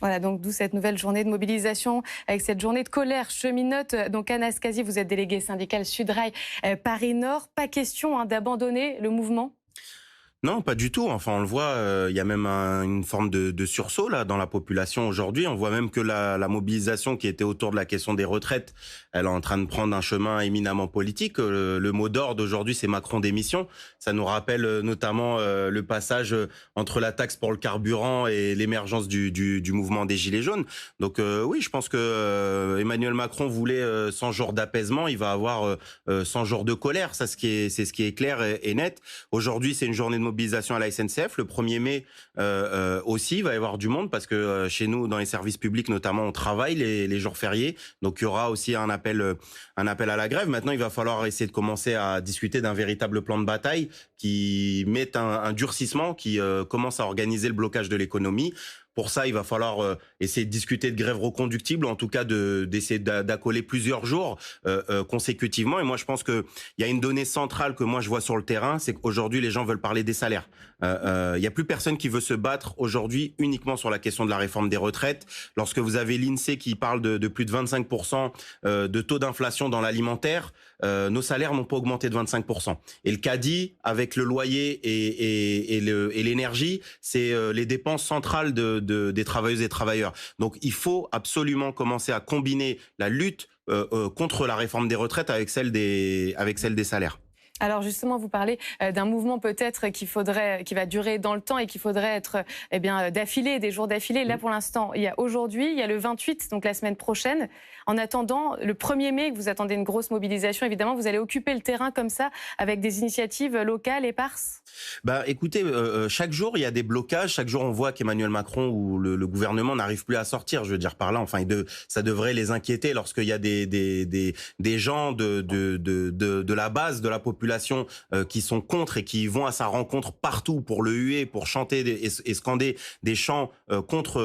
Voilà, donc d'où cette nouvelle journée de mobilisation avec cette journée de colère cheminote. Donc Anas Kazi, vous êtes délégué syndical Sudrail Paris Nord. Pas question d'abandonner le mouvement? Non, pas du tout. Enfin, on le voit, il y a même une forme de sursaut là dans la population aujourd'hui. On voit même que la mobilisation qui était autour de la question des retraites, elle est en train de prendre un chemin éminemment politique. Le mot d'ordre aujourd'hui, c'est Macron démission. Ça nous rappelle notamment le passage entre la taxe pour le carburant et l'émergence du mouvement des Gilets jaunes. Donc oui, je pense que Emmanuel Macron voulait 100 jours d'apaisement. Il va avoir 100 jours de colère. Ça, c'est ce qui est clair et net. Aujourd'hui, c'est une journée de mobilisation à la SNCF. Le 1er mai aussi, il va y avoir du monde parce que chez nous, dans les services publics notamment, on travaille les jours fériés. Donc, il y aura aussi un appel à la grève. Maintenant, il va falloir essayer de commencer à discuter d'un véritable plan de bataille qui mette un durcissement, qui commence à organiser le blocage de l'économie. Pour ça, il va falloir essayer de discuter de grève reconductible, en tout cas d'essayer d'accoler plusieurs jours consécutivement. Et moi, je pense que il y a une donnée centrale que moi je vois sur le terrain, c'est qu'aujourd'hui les gens veulent parler des salaires. Il y a plus personne qui veut se battre aujourd'hui uniquement sur la question de la réforme des retraites. Lorsque vous avez l'INSEE qui parle de plus de 25% de taux d'inflation dans l'alimentaire, nos salaires n'ont pas augmenté de 25%. Et le caddie, avec le loyer et l'énergie, c'est les dépenses centrales des travailleuses et travailleurs. Donc il faut absolument commencer à combiner la lutte contre la réforme des retraites avec celle des salaires. Alors justement, vous parlez d'un mouvement peut-être qui va durer dans le temps et qu'il faudrait être d'affilée, des jours d'affilée. Là, pour l'instant, il y a aujourd'hui, il y a le 28, donc la semaine prochaine. En attendant, le 1er mai, que vous attendez une grosse mobilisation, évidemment, vous allez occuper le terrain comme ça, avec des initiatives locales, éparses? Bah, écoutez, chaque jour il y a des blocages. Chaque jour on voit qu'Emmanuel Macron ou le gouvernement n'arrive plus à sortir. Je veux dire par là, enfin, ça devrait les inquiéter lorsqu'il y a des gens de la base de la population qui sont contre et qui vont à sa rencontre partout pour le huer, pour chanter et scander des chants contre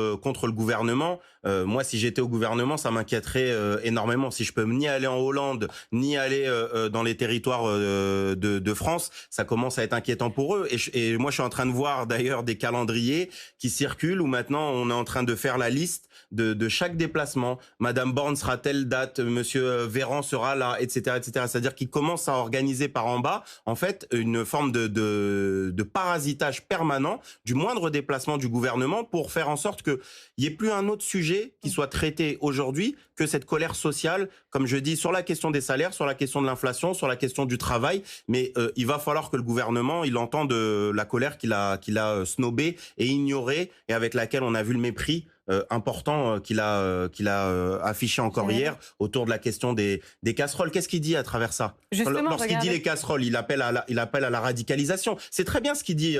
le gouvernement. Moi, si j'étais au gouvernement, ça m'inquiéterait énormément. Si je peux ni aller en Hollande, ni aller dans les territoires de France, ça commence à être inquiétant pour eux. Et moi, je suis en train de voir d'ailleurs des calendriers qui circulent où maintenant on est en train de faire la liste de chaque déplacement. Madame Borne sera telle date, Monsieur Véran sera là, etc., etc. C'est-à-dire qu'ils commencent à organiser par en bas, en fait, une forme de parasitage permanent du moindre déplacement du gouvernement pour faire en sorte qu'il n'y ait plus un autre sujet qui soit traité aujourd'hui que cette colère sociale, comme je dis, sur la question des salaires, sur la question de l'inflation, sur la question du travail. Mais il va falloir que le gouvernement, il entende la colère qu'il a snobée et ignorée et avec laquelle on a vu le mépris important qu'il a affiché encore hier autour de la question des casseroles. Qu'est-ce qu'il dit à travers ça? Justement, Lorsqu'il dit les casseroles, il appelle à la radicalisation. C'est très bien ce qu'il dit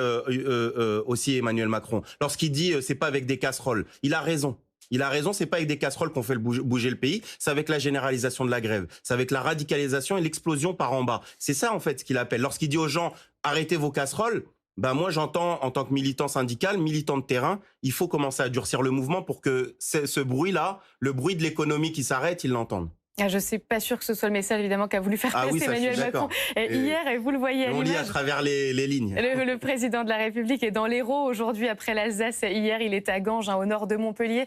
aussi Emmanuel Macron. Lorsqu'il dit c'est pas avec des casseroles, il a raison. Il a raison, c'est pas avec des casseroles qu'on fait bouger le pays, c'est avec la généralisation de la grève, c'est avec la radicalisation et l'explosion par en bas. C'est ça en fait ce qu'il appelle. Lorsqu'il dit aux gens arrêtez vos casseroles, ben moi j'entends en tant que militant syndical, militant de terrain, il faut commencer à durcir le mouvement pour que ce bruit-là, le bruit de l'économie qui s'arrête, ils l'entendent. Ah, je ne suis pas sûre que ce soit le message évidemment qu'a voulu faire passer oui, ça, Emmanuel Macron hier, et vous le voyez à l'image. On lit à travers les lignes. Le président de la République est dans l'Hérault aujourd'hui après l'Alsace. Hier, il est à Ganges, au nord de Montpellier,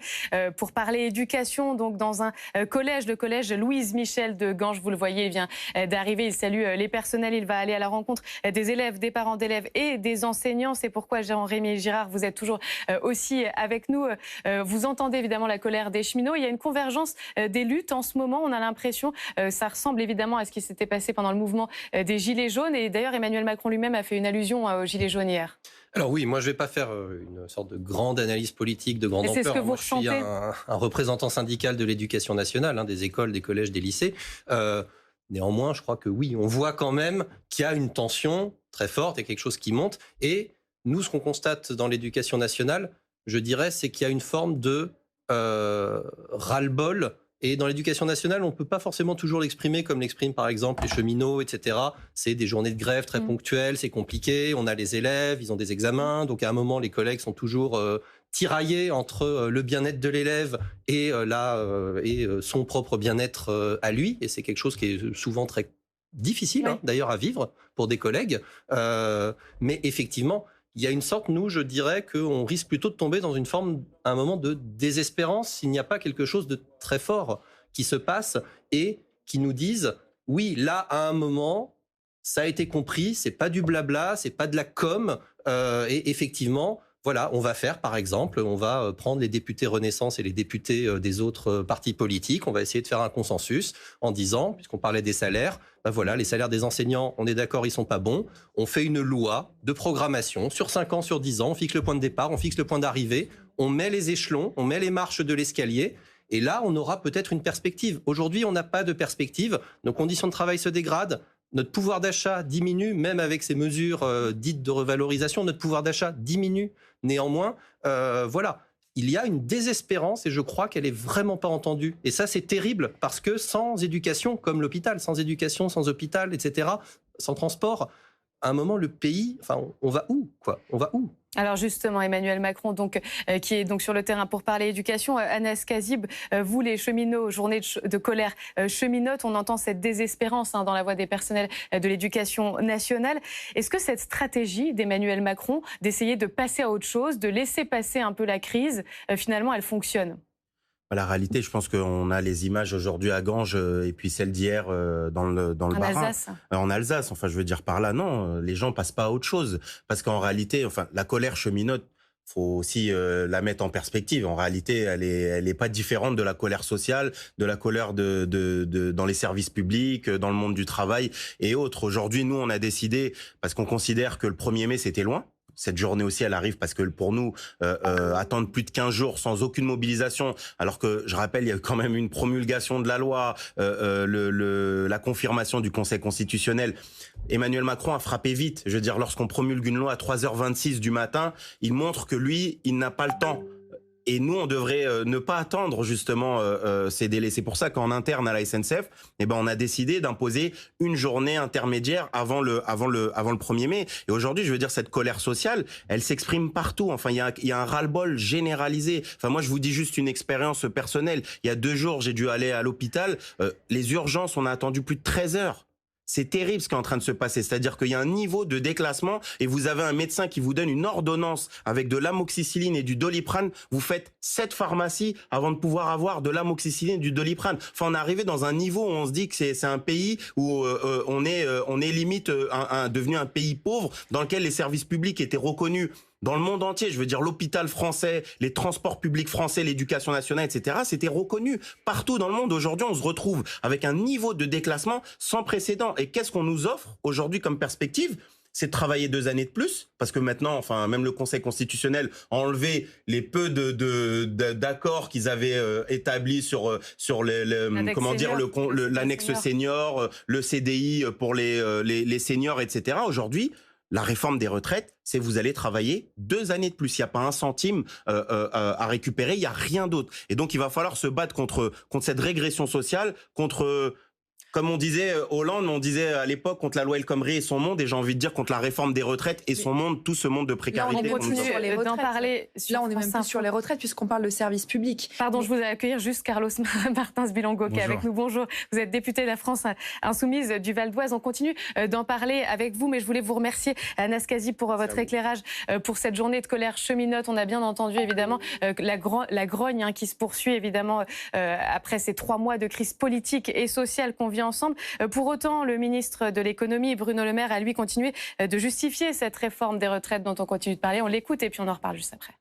pour parler éducation. Donc dans un collège, le collège Louise Michel de Ganges, vous le voyez, il vient d'arriver. Il salue les personnels. Il va aller à la rencontre des élèves, des parents d'élèves et des enseignants. C'est pourquoi Jean-Rémy Girard, vous êtes toujours aussi avec nous. Vous entendez évidemment la colère des cheminots. Il y a une convergence des luttes en ce moment. On a l'impression, ça ressemble évidemment à ce qui s'était passé pendant le mouvement des Gilets jaunes. Et d'ailleurs, Emmanuel Macron lui-même a fait une allusion aux Gilets jaunes hier. Alors oui, moi je ne vais pas faire une sorte de grande analyse politique de grande ampleur. C'est ce que vous ressentez. Je suis un représentant syndical de l'éducation nationale, des écoles, des collèges, des lycées. Néanmoins, je crois que oui, on voit quand même qu'il y a une tension très forte et quelque chose qui monte. Et nous, ce qu'on constate dans l'éducation nationale, je dirais, c'est qu'il y a une forme de ras-le-bol. Et dans l'éducation nationale, on ne peut pas forcément toujours l'exprimer comme l'expriment par exemple les cheminots, etc. C'est des journées de grève très ponctuelles, c'est compliqué, on a les élèves, ils ont des examens, donc à un moment les collègues sont toujours tiraillés entre le bien-être de l'élève et son propre bien-être à lui, et c'est quelque chose qui est souvent très difficile d'ailleurs à vivre pour des collègues, mais effectivement, il y a une sorte, nous, je dirais qu'on risque plutôt de tomber dans une forme, un moment de désespérance s'il n'y a pas quelque chose de très fort qui se passe et qui nous dise, oui, là, à un moment, ça a été compris, c'est pas du blabla, c'est pas de la com, et effectivement, voilà, on va faire, par exemple, on va prendre les députés Renaissance et les députés des autres partis politiques, on va essayer de faire un consensus en disant, puisqu'on parlait des salaires, ben voilà, les salaires des enseignants, on est d'accord, ils sont pas bons, on fait une loi de programmation sur 5 ans, sur 10 ans, on fixe le point de départ, on fixe le point d'arrivée, on met les échelons, on met les marches de l'escalier, et là, on aura peut-être une perspective. Aujourd'hui, on n'a pas de perspective, nos conditions de travail se dégradent, notre pouvoir d'achat diminue, même avec ces mesures dites de revalorisation, notre pouvoir d'achat diminue. Néanmoins, voilà, il y a une désespérance et je crois qu'elle est vraiment pas entendue. Et ça, c'est terrible parce que sans éducation, comme l'hôpital, sans éducation, sans hôpital, etc., sans transport, à un moment, le pays, enfin, on va où, quoi? On va où? Alors justement, Emmanuel Macron, donc, qui est donc sur le terrain pour parler éducation. Anas Kazib, vous les cheminots, journée de colère cheminote, on entend cette désespérance dans la voix des personnels de l'éducation nationale. Est-ce que cette stratégie d'Emmanuel Macron d'essayer de passer à autre chose, de laisser passer un peu la crise, finalement, elle fonctionne? La réalité, je pense qu'on a les images aujourd'hui à Ganges et puis celles d'hier dans le Bas-Rhin. Alsace. En Alsace, enfin je veux dire par là, non, les gens passent pas à autre chose. Parce qu'en réalité, enfin la colère cheminote, faut aussi la mettre en perspective. En réalité, elle est pas différente de la colère sociale, de la colère dans les services publics, dans le monde du travail et autres. Aujourd'hui, nous, on a décidé, parce qu'on considère que le 1er mai, c'était loin. Cette journée aussi, elle arrive parce que pour nous, attendre plus de 15 jours sans aucune mobilisation, alors que, je rappelle, il y a eu quand même une promulgation de la loi, la confirmation du Conseil constitutionnel. Emmanuel Macron a frappé vite. Je veux dire, lorsqu'on promulgue une loi à 3h26 du matin, il montre que lui, il n'a pas le temps. Et nous, on devrait ne pas attendre justement ces délais. C'est pour ça qu'en interne à la SNCF, on a décidé d'imposer une journée intermédiaire avant le 1er mai. Et aujourd'hui, je veux dire, cette colère sociale, elle s'exprime partout. Enfin, il y a un ras-le-bol généralisé. Enfin, moi, je vous dis juste une expérience personnelle. Il y a 2 jours, j'ai dû aller à l'hôpital. Les urgences, on a attendu plus de 13 heures. C'est terrible ce qui est en train de se passer. C'est-à-dire qu'il y a un niveau de déclassement et vous avez un médecin qui vous donne une ordonnance avec de l'amoxicilline et du Doliprane. Vous faites 7 pharmacies avant de pouvoir avoir de l'amoxicilline et du Doliprane. Enfin, on est arrivé dans un niveau où on se dit que c'est un pays où on est limite devenu un pays pauvre dans lequel les services publics étaient reconnus dans le monde entier. Je veux dire, l'hôpital français, les transports publics français, l'éducation nationale, etc., c'était reconnu partout dans le monde. Aujourd'hui, on se retrouve avec un niveau de déclassement sans précédent. Et qu'est-ce qu'on nous offre aujourd'hui comme perspective? C'est de travailler 2 années de plus, parce que maintenant, enfin, même le Conseil constitutionnel a enlevé les peu d'accords qu'ils avaient établis sur l'annexe senior, le CDI pour les seniors, etc. Aujourd'hui, la réforme des retraites, c'est vous allez travailler 2 années de plus. Il n'y a pas un centime à récupérer, il n'y a rien d'autre. Et donc, il va falloir se battre contre cette régression sociale, contre... Comme on disait Hollande, on disait à l'époque contre la loi El Khomri et son monde, et j'ai envie de dire contre la réforme des retraites et son monde, tout ce monde de précarité. Là, on continue sur les retraites. Là, on est même plus sur les retraites puisqu'on parle de service public. Pardon, je vous ai accueillir juste Carlos Martins-Bilango qui est avec nous. Bonjour, vous êtes député de la France Insoumise du Val d'Oise. On continue d'en parler avec vous, mais je voulais vous remercier, Anas Kazib, pour votre éclairage pour cette journée de colère cheminote. On a bien entendu évidemment la grogne qui se poursuit évidemment après ces 3 mois de crise politique et sociale qu'on vit ensemble. Pour autant, le ministre de l'économie, Bruno Le Maire, a lui continué de justifier cette réforme des retraites dont on continue de parler. On l'écoute et puis on en reparle juste après.